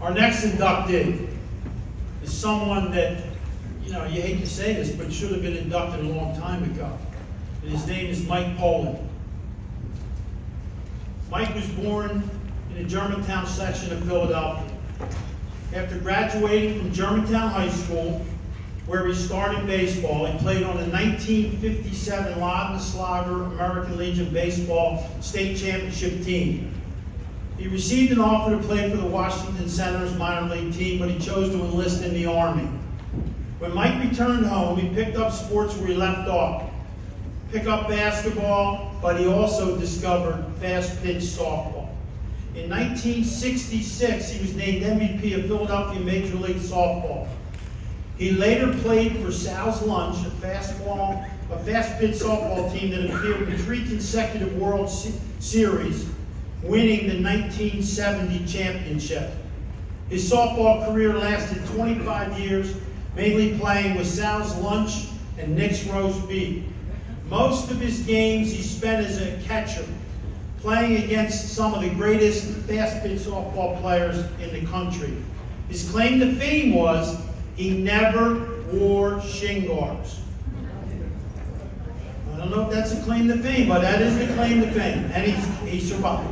Our next inducted is someone that, you hate to say this, but should have been inducted a long time ago. And his name is Mike Polin. Mike was born in the Germantown section of Philadelphia. After graduating from Germantown High School, where he started baseball, he played on the 1957 Loudon-Slogger American Legion Baseball State Championship team. He received an offer to play for the Washington Senators minor league team, but he chose to enlist in the Army. When Mike returned home, he picked up sports where he left off. Picked up basketball, but he also discovered fast-pitch softball. In 1966, he was named MVP of Philadelphia Major League Softball. He later played for Sal's Lunch, a fast-pitch softball team that appeared in 3 consecutive World Series, winning the 1970 championship. His softball career lasted 25 years, mainly playing with Sal's Lunch and Nick's Roast Beef. Most of his games he spent as a catcher, playing against some of the greatest fast-pitch softball players in the country. His claim to fame was he never wore shin guards. I don't know if that's a claim to fame, but that is the claim to fame, and he survived.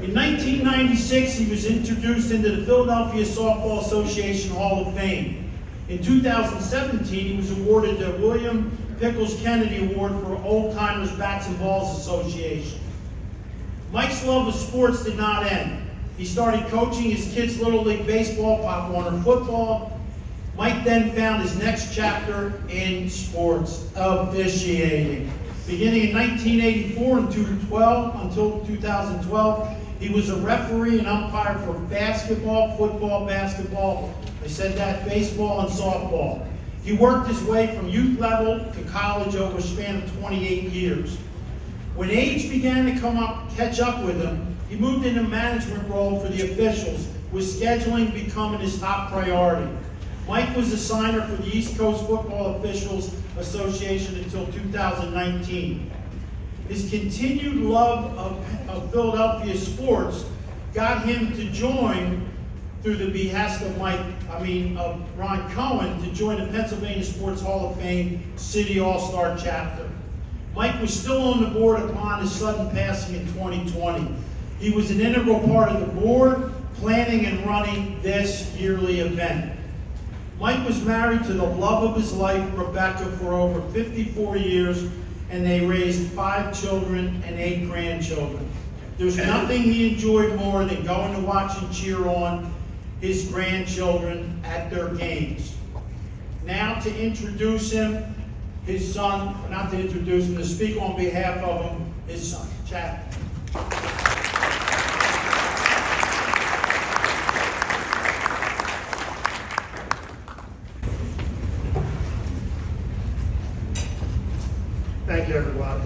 In 1996, he was introduced into the Philadelphia Softball Association Hall of Fame. In 2017, he was awarded the William Pickles Kennedy Award for Old Timers Bats and Balls Association. Mike's love of sports did not end. He started coaching his kids' Little League Baseball, Pop Warner football. Mike then found his next chapter in sports, officiating. Beginning in 1984 until 2012, he was a referee and umpire for basketball, football, baseball, and softball. He worked his way from youth level to college over a span of 28 years. When age began to catch up with him, he moved into a management role for the officials, with scheduling becoming his top priority. Mike was a signer for the East Coast Football Officials Association until 2019. His continued love of Philadelphia sports got him to join, through the behest of Ron Cohen, to join the Pennsylvania Sports Hall of Fame City All-Star chapter. Mike was still on the board upon his sudden passing in 2020. He was an integral part of the board, planning and running this yearly event. Mike was married to the love of his life, Rebecca, for over 54 years, and they raised 5 children and 8 grandchildren. There's nothing he enjoyed more than going to watch and cheer on his grandchildren at their games. Now to introduce him, his son, to speak on behalf of him, his son, Chad. Thank you, everyone.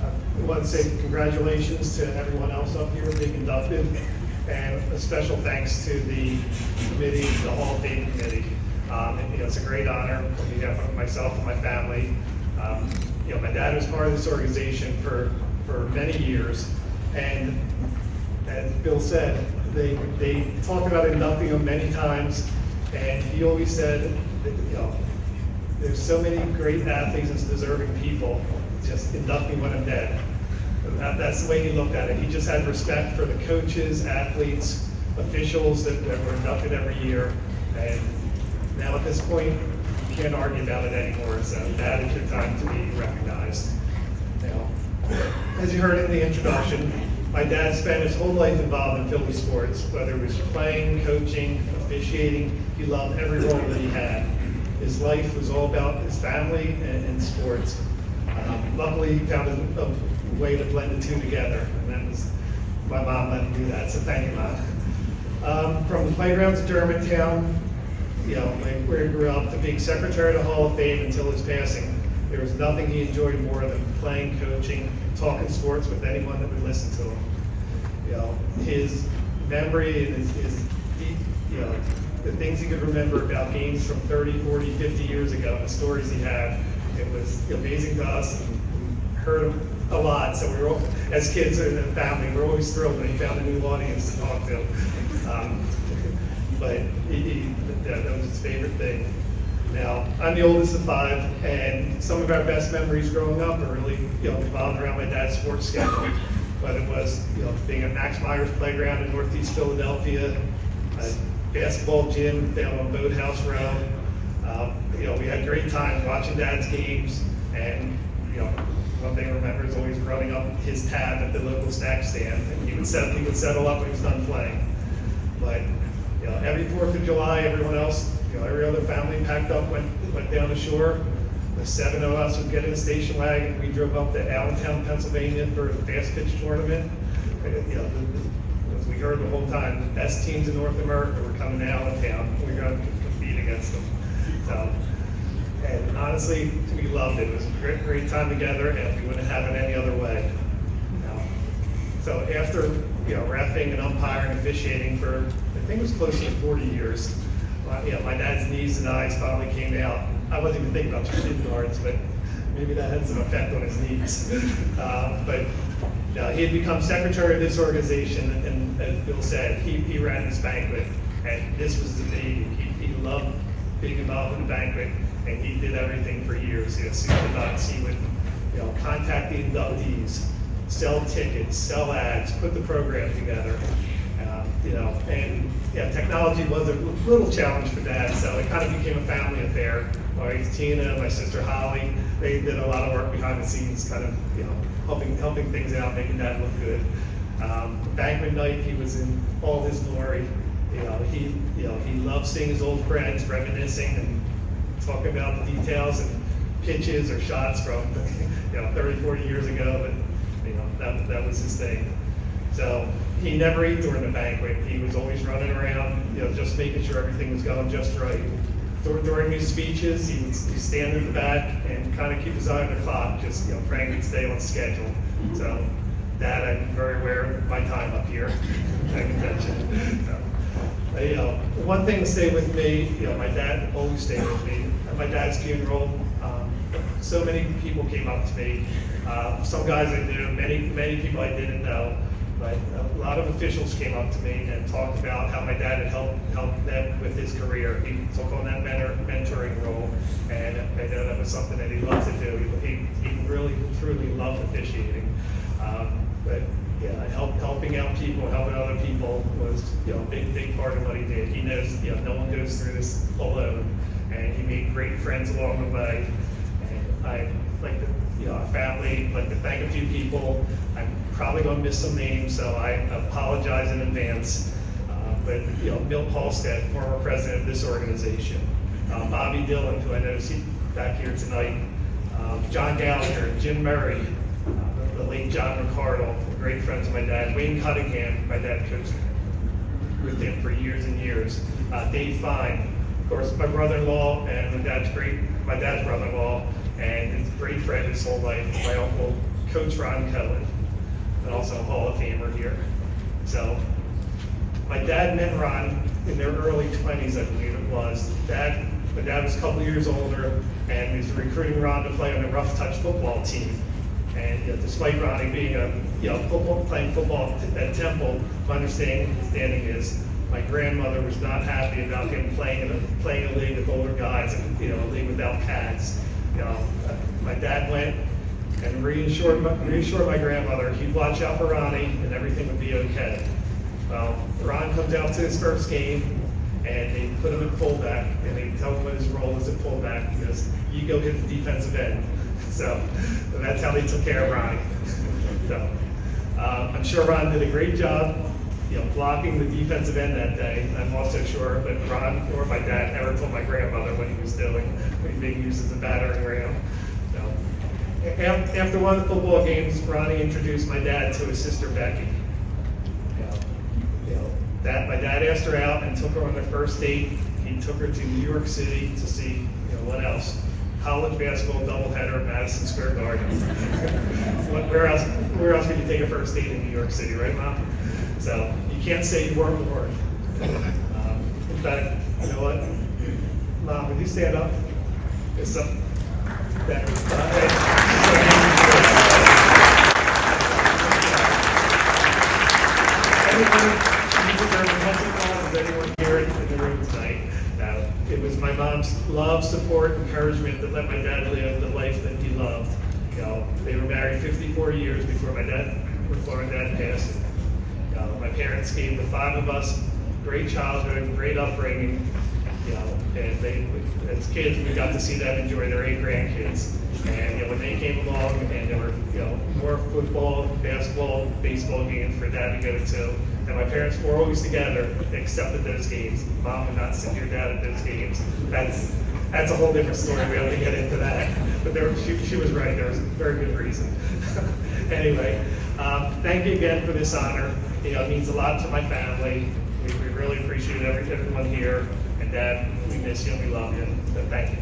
I want to say congratulations to everyone else up here being inducted, and a special thanks to the committee, the Hall of Fame committee. It's a great honor on behalf of myself and my family. My dad was part of this organization for many years, and as Bill said, they talked about inducting him many times, and he always said that, there's so many great athletes and deserving people, just induct me when I'm dead. That's the way he looked at it. He just had respect for the coaches, athletes, officials that were inducted every year. And now at this point, you can't argue about it anymore. So that is your time to be recognized. Now, as you heard in the introduction, my dad spent his whole life involved in Philly sports, whether it was playing, coaching, officiating. He loved every role that he had. His life was all about his family and sports. Luckily, he found a way to blend the two together, and that was my mom let him do that, so thank you, Mom. From the playgrounds of Germantown, where he grew up, to being secretary of the Hall of Fame until his passing, there was nothing he enjoyed more than playing, coaching, talking sports with anyone that would listen to him. His memory and his deep, the things he could remember about games from 30, 40, 50 years ago, the stories he had, it was amazing to us, and we heard him a lot, so we were all, as kids and family, we're always thrilled when he found a new audience to talk to. but that was his favorite thing. Now, I'm the oldest of 5, and some of our best memories growing up are really, revolved around my dad's sports schedule. Whether it was, being at Max Myers Playground in Northeast Philadelphia, a basketball gym down on Boathouse Road. We had great times watching Dad's games, and, one thing I remember is always running up his tab at the local snack stand, and he would settle up when he was done playing. But, every 4th of July, everyone else, every other family packed up, went down the shore. The 7 of us would get in a station wagon. We drove up to Allentown, Pennsylvania for a fast pitch tournament. As we heard the whole time, the best teams in North America were coming to Allentown. We were going to compete against them. So, and honestly, we loved it. It was a great time together, and we wouldn't have it any other way. So after reffing and umpiring and officiating for, I think it was close to 40 years, my dad's knees and eyes finally came out. I wasn't even thinking about shooting yards, but maybe that had some effect on his knees. But he had become secretary of this organization, and as Bill said, he ran this banquet, and this was the baby. He loved being involved in the banquet, and he did everything for years. Soup to nuts. He would contact the inductees, sell tickets, sell ads, put the program together. And technology was a little challenge for Dad, so it kind of became a family affair. My wife Tina, my sister Holly, they did a lot of work behind the scenes, kind of helping things out, making Dad look good. Banquet night, he was in all his glory. He loved seeing his old friends, reminiscing and talking about the details and pitches or shots from 30, 40 years ago. But that was his thing. So he never ate during the banquet. He was always running around, just making sure everything was going just right. During his speeches, he'd stand in the back and kind of keep his eye on the clock, just, Frank would stay on schedule. So that, I'm very aware of my time up here, I can mention. One thing that stayed with me, my dad always stayed with me. At my dad's funeral, so many people came up to me. Some guys I knew, many people I didn't know. But a lot of officials came up to me and talked about how my dad had helped them with his career. He took on that mentoring role, and I know that was something that he loved to do. He really, truly loved officiating. But helping out people, helping other people was a big part of what he did. He knows no one goes through this alone, and he made great friends along the way. And I like to, our family, like to thank a few people. I'm probably going to miss some names, so I apologize in advance. But Milt Halstead, former president of this organization, Bobby Dillon, who I know is back here tonight, John Gallagher, Jim Murray, the late John Ricardo, great friends of my dad, Wayne Cunningham, my dad coached with him for years and years, Dave Fine, of course, my brother-in-law and my dad's brother-in-law, and his great friend his whole life, my uncle, Coach Ron Cohen, and also a Hall of Famer here. So, my dad met Ron in their early 20s, I believe it was. My dad was a couple years older, and he was recruiting Ron to play on the rough touch football team. And despite Ronnie being playing football at Temple, my understanding is my grandmother was not happy about him playing a league with older guys and a league without pads. My dad went and reassured my grandmother he'd watch out for Ronnie and everything would be okay. Well, Ron comes out to his first game and they put him at fullback and they tell him what his role is at fullback. He goes, "You go hit the defensive end." So that's how they took care of Ronnie. So I'm sure Ron did a great job, blocking the defensive end that day. I'm also sure that Ron or my dad never told my grandmother what he was doing when he was being used as a battering ram. So after one of the football games, Ronnie introduced my dad to his sister Becky. My dad asked her out and took her on their first date. He took her to New York City to see, what else? College basketball doubleheader at Madison Square Garden. Where else could you take a first date in New York City, right, Mom? So you can't say you weren't warned. In fact, you know what? Mom, would you stand up? There's some that anyone here my mom's love, support, encouragement that let my dad live the life that he loved. You know, they were married 54 years before my dad passed. My parents gave the 5 of us great childhood, great upbringing. You know, and they, as kids, we got to see them enjoy their 8 grandkids. And you know, when they came along, and there were more football, basketball, baseball games for Dad to go to, and my parents were always together, except at those games. Mom would not send your dad at those games. That's a whole different story. We don't have to get into that. But she was right. There was a very good reason. Anyway, thank you again for this honor. You know, it means a lot to my family. We really appreciate everyone here. And Dad, we miss you and we love you. So thank you.